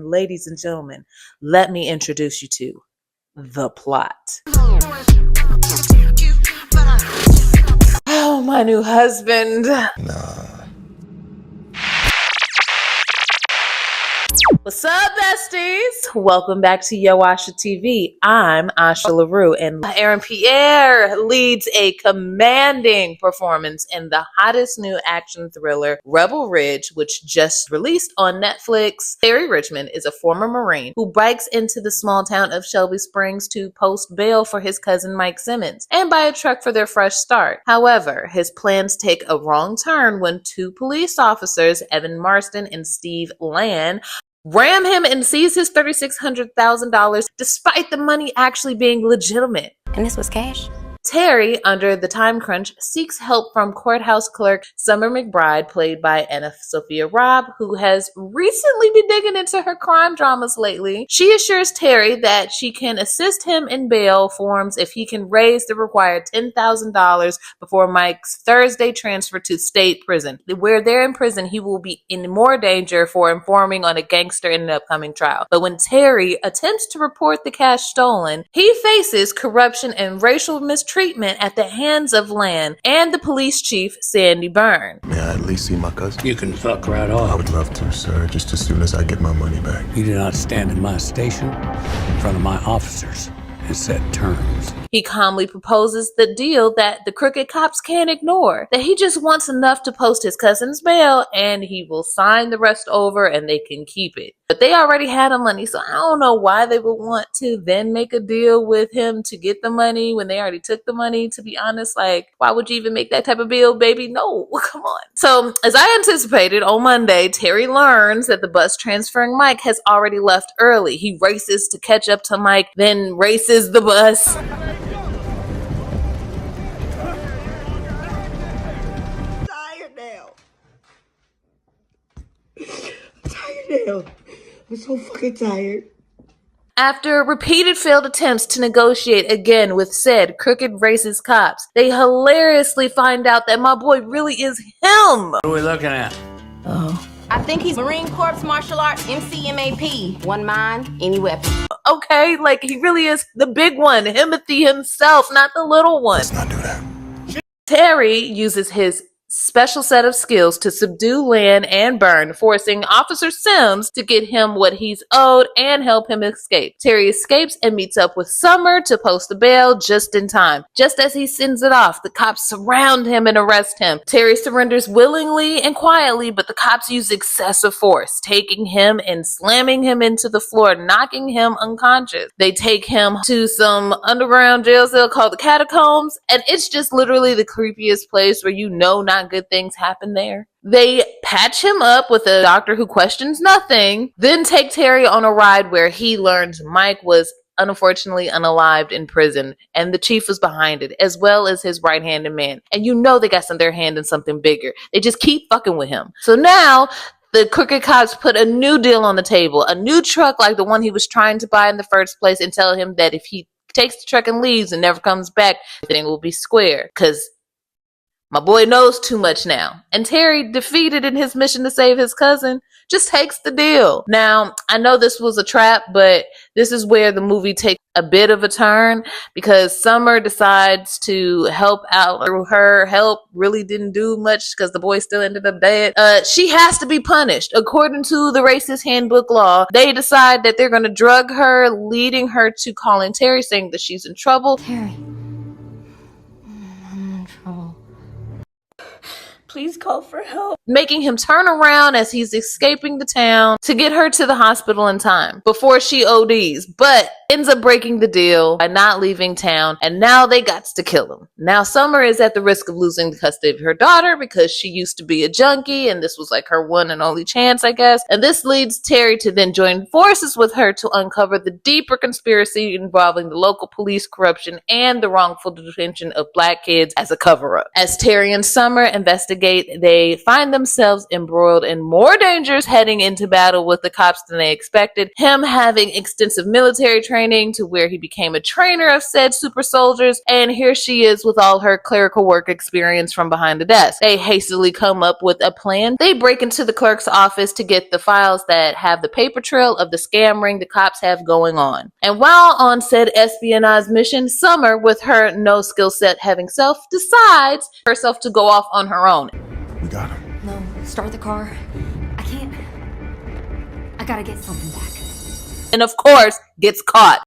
Ladies and gentlemen, let me introduce you to the plot. Oh, my new husband. What's up, besties? Welcome back to Asha TV. I'm Asha LaRue, and Aaron Pierre leads a commanding performance in the hottest new action thriller, Rebel Ridge, which just released on Netflix. Terry Richmond is a former Marine who bikes into the small town of Shelby Springs to post bail for his cousin Mike Simmons and buy a truck for their fresh start. However, his plans take a wrong turn when two police officers, Evan Marston and Steve Land, ram him and seize his $3,600,000 despite the money actually being legitimate. And this was cash? Terry, under the time crunch, seeks help from courthouse clerk Summer McBride, played by Anna Sophia Robb, who has recently been digging into her crime dramas lately. She assures Terry that she can assist him in bail forms if he can raise the required $10,000 before Mike's Thursday transfer to state prison. Where they're in prison, he will be in more danger for informing on a gangster in an upcoming trial. But when Terry attempts to report the cash stolen, he faces corruption and racial mistreatment at the hands of Land and the police chief, Sandy Byrne. May I at least see my cousin? You can fuck right off. I would love to, sir, just as soon as I get my money back. You do not stand in my station in front of my officers and set terms. He calmly proposes the deal that the crooked cops can't ignore, that he just wants enough to post his cousin's bail and he will sign the rest over and they can keep it. But they already had the money, so I don't know why they would want to then make a deal with him to get the money when they already took the money, to be honest. Like, why would you even make that type of deal, baby? No, come on. So, as I anticipated, on Monday, Terry learns that the bus transferring Mike has already left early. He races to catch up to Mike, then races the bus. I'm so fucking tired. After repeated failed attempts to negotiate again with said crooked racist cops, they hilariously find out that my boy really is him. What are we looking at? I think he's Marine Corps Martial Arts MCMAP. One mind, any weapon. Okay, like he really is the big one, Himothy himself, not the little one. Let's not do that. Terry uses his special set of skills to subdue Land and Byrne, forcing Officer Sims to get him what he's owed and help him escape. Terry escapes and meets up with Summer to post the bail just in time. Just as he sends it off, the cops surround him and arrest him. Terry surrenders willingly and quietly, but the cops use excessive force, taking him and slamming him into the floor, knocking him unconscious. They take him to some underground jail cell called the Catacombs, and it's just literally the creepiest place where you know not good things happen there. They patch him up with a doctor who questions nothing, then take Terry on a ride where he learns Mike was unfortunately unalived in prison and the chief was behind it, as well as his right-handed man. And you know they got their hand in something bigger. They just keep fucking with him. So now the crooked cops put a new deal on the table, a new truck like the one he was trying to buy in the first place, and tell him that if he takes the truck and leaves and never comes back, everything will be square. Because my boy knows too much now. And Terry, defeated in his mission to save his cousin, just takes the deal. Now, I know this was a trap, but this is where the movie takes a bit of a turn because Summer decides to help out. Her help really didn't do much because the boy still ended up dead. She has to be punished. According to the racist handbook law, they decide that they're going to drug her, leading her to calling Terry, saying that she's in trouble. Terry, I'm in trouble. Please call for help. Making him turn around as he's escaping the town to get her to the hospital in time before she ODs, but ends up breaking the deal by not leaving town, and now they got to kill him. Now Summer is at the risk of losing the custody of her daughter because she used to be a junkie and this was like her one and only chance, I guess. And this leads Terry to then join forces with her to uncover the deeper conspiracy involving the local police corruption and the wrongful detention of black kids as a cover-up. As Terry and Summer investigate investigate, they find themselves embroiled in more dangers heading into battle with the cops than they expected. Him having extensive military training to where he became a trainer of said super soldiers, and here she is with all her clerical work experience from behind the desk. They hastily come up with a plan. They break into the clerk's office to get the files that have the paper trail of the scam ring the cops have going on. And while on said espionage mission, Summer, with her no skill set having self, decides herself to go off on her own. We got him. No, start the car. I can't. I gotta get something back. And of course, gets caught.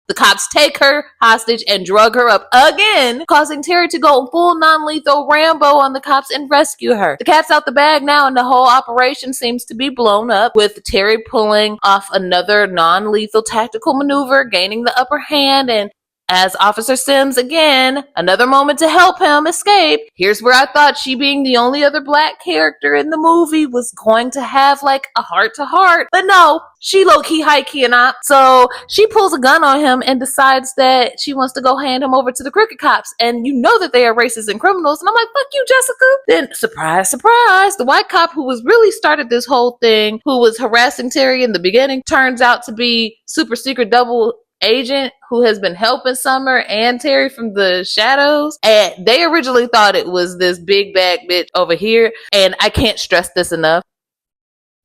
The cops take her hostage and drug her up again, causing Terry to go full non-lethal Rambo on the cops and rescue her. The cat's out the bag now, and the whole operation seems to be blown up, with Terry pulling off another non-lethal tactical maneuver, gaining the upper hand, and as Officer Sims, again, another moment to help him escape. Here's where I thought she, being the only other black character in the movie, was going to have like a heart-to-heart. But no, she low-key, high-key, and not. So she pulls a gun on him and decides that she wants to go hand him over to the crooked cops. And you know that they are racist and criminals. And I'm like, fuck you, Jessica. Then, surprise, surprise, the white cop who was really started this whole thing, who was harassing Terry in the beginning, turns out to be super secret double agent who has been helping Summer and Terry from the shadows. And they originally thought it was this big bad bitch over here. And I can't stress this enough.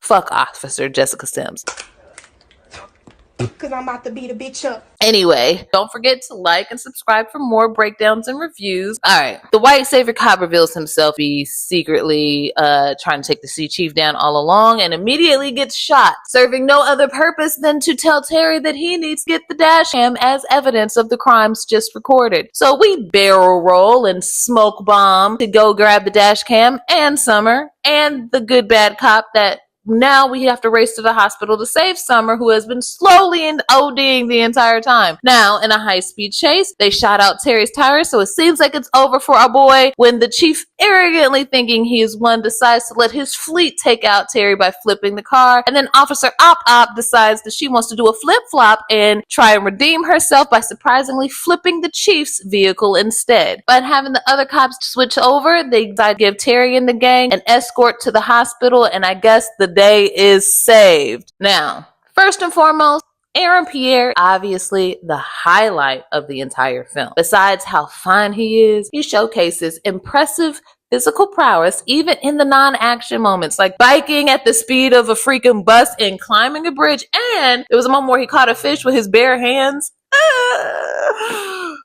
Fuck Officer Jessica Sims. Cause I'm about to beat a bitch up. Anyway, don't forget to like and subscribe for more breakdowns and reviews. Alright, the white savior cop reveals himself be secretly trying to take the sea chief down all along, and immediately gets shot, serving no other purpose than to tell Terry that he needs to get the dash cam as evidence of the crimes just recorded. So we barrel roll and smoke bomb to go grab the dash cam and Summer and the good bad cop that now we have to race to the hospital to save Summer, who has been slowly and ODing the entire time. Now, in a high-speed chase, they shot out Terry's tires, so it seems like it's over for our boy when the chief, arrogantly thinking he is one, decides to let his fleet take out Terry by flipping the car. And then Officer Op decides that she wants to do a flip-flop and try and redeem herself by surprisingly flipping the chief's vehicle instead. But having the other cops switch over, they decide to give Terry and the gang an escort to the hospital, and I guess the day is saved. Now, first and foremost, Aaron Pierre, obviously the highlight of the entire film. Besides how fine he is, he showcases impressive physical prowess even in the non-action moments, like biking at the speed of a freaking bus and climbing a bridge. And there was a moment where he caught a fish with his bare hands.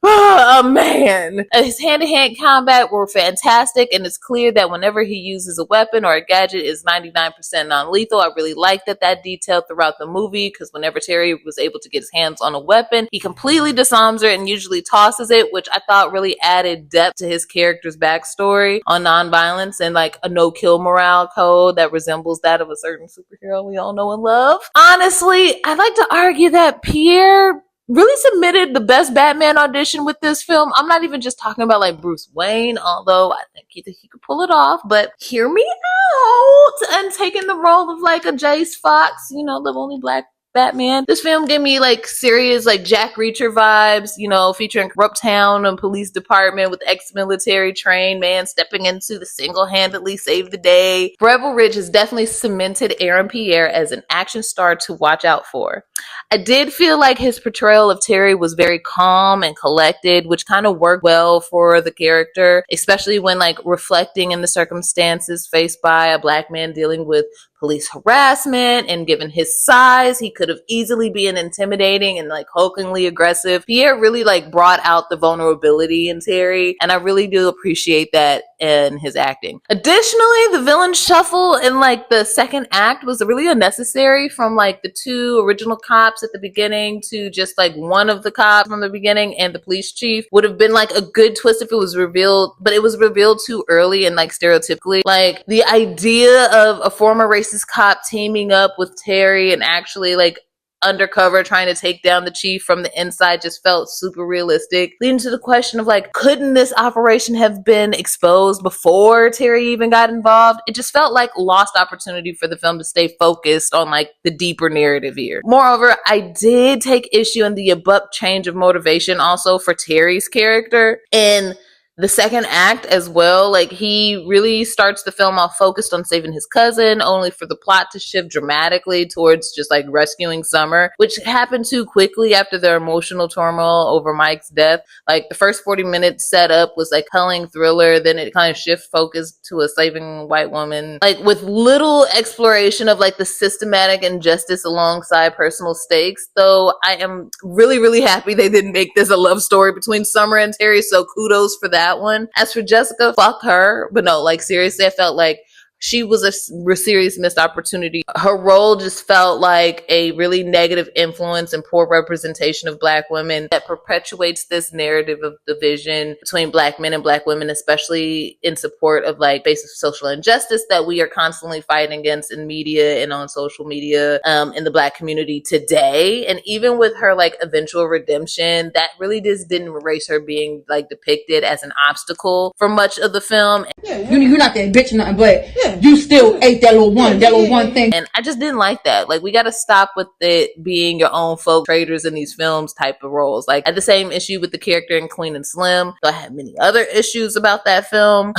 Oh man, his hand-to-hand combat were fantastic, and it's clear that whenever he uses a weapon or a gadget is 99% non-lethal. I really like that detail throughout the movie, because whenever Terry was able to get his hands on a weapon, he completely disarms it and usually tosses it, which I thought really added depth to his character's backstory on non-violence and like a no-kill morale code that resembles that of a certain superhero we all know and love. Honestly, I'd like to argue that Pierre really submitted the best Batman audition with this film. I'm not even just talking about like Bruce Wayne, although I think he could pull it off, but hear me out. And taking the role of like a Jace Fox, you know, the only black Batman. This film gave me like serious like Jack Reacher vibes, you know, featuring corrupt town and police department with ex-military trained man stepping into the single-handedly save the day. Rebel Ridge has definitely cemented Aaron Pierre as an action star to watch out for. I did feel like his portrayal of Terry was very calm and collected, which kind of worked well for the character, especially when like reflecting in the circumstances faced by a black man dealing with police harassment, and given his size, he could have easily been intimidating and like hulkingly aggressive. Pierre really like brought out the vulnerability in Terry, and I really do appreciate that in his acting. Additionally, the villain shuffle in like the second act was really unnecessary, from like the two original cops at the beginning to just like one of the cops from the beginning and the police chief. Would have been like a good twist if it was revealed, but it was revealed too early and like stereotypically. Like the idea of a former racist cop teaming up with Terry and actually like undercover trying to take down the chief from the inside just felt super realistic, leading to the question of like, couldn't this operation have been exposed before Terry even got involved? It just felt like lost opportunity for the film to stay focused on like the deeper narrative here. Moreover, I did take issue in the abrupt change of motivation also for Terry's character, and the second act as well. Like, he really starts the film off focused on saving his cousin, only for the plot to shift dramatically towards just like rescuing Summer, which happened too quickly after their emotional turmoil over Mike's death. Like, the first 40 minutes set up was like compelling thriller, then it kind of shift focus to a saving a white woman, like with little exploration of like the systematic injustice alongside personal stakes. Though I am really, really happy they didn't make this a love story between Summer and Terry, so kudos for that one. As for Jessica, fuck her. But no, like seriously, I felt like she was a serious missed opportunity. Her role just felt like a really negative influence and poor representation of Black women that perpetuates this narrative of division between Black men and Black women, especially in support of like basic social injustice that we are constantly fighting against in media and on social media in the Black community today. And even with her like eventual redemption, that really just didn't erase her being like depicted as an obstacle for much of the film. You're not that bitch or nothing, but you still ate that little one thing. And I just didn't like that. Like, we got to stop with it being your own folk traders in these films type of roles. Like, I had the same issue with the character in Queen and Slim. So I had many other issues about that film.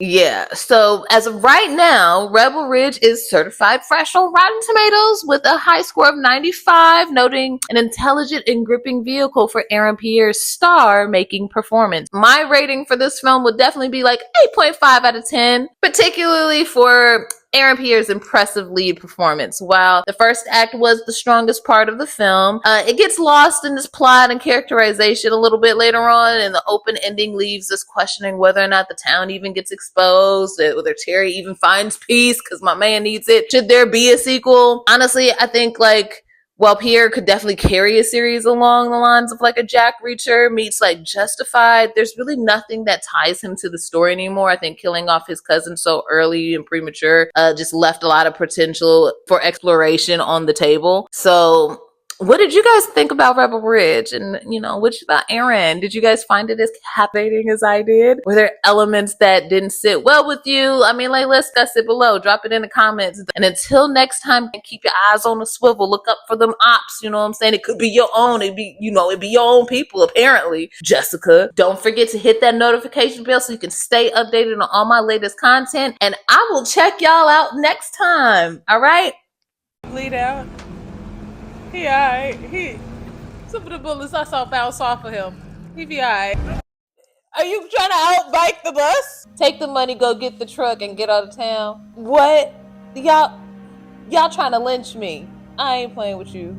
Yeah, so as of right now, Rebel Ridge is certified fresh on Rotten Tomatoes with a high score of 95, noting an intelligent and gripping vehicle for Aaron Pierre's star-making performance. My rating for this film would definitely be like 8.5 out of 10, particularly for Aaron Pierre's impressive lead performance. While the first act was the strongest part of the film, it gets lost in this plot and characterization a little bit later on, and the open ending leaves us questioning whether or not the town even gets exposed, whether Terry even finds peace because my man needs it. Should there be a sequel? Honestly, I think like while Pierre could definitely carry a series along the lines of like a Jack Reacher meets like Justified, there's really nothing that ties him to the story anymore. I think killing off his cousin so early and premature just left a lot of potential for exploration on the table. So what did you guys think about Rebel Ridge? And, you know, what about Aaron? Did you guys find it as captivating as I did? Were there elements that didn't sit well with you? I mean, like, let's discuss it below. Drop it in the comments. And until next time, keep your eyes on the swivel. Look up for them ops. You know what I'm saying? It could be your own. It'd be your own people, apparently. Jessica, don't forget to hit that notification bell so you can stay updated on all my latest content. And I will check y'all out next time. All right? Bleed out. He alright. Some of the bullets I saw bounce off of him. He be alright. Are you trying to outbike the bus? Take the money, go get the truck, and get out of town. What? Y'all trying to lynch me. I ain't playing with you.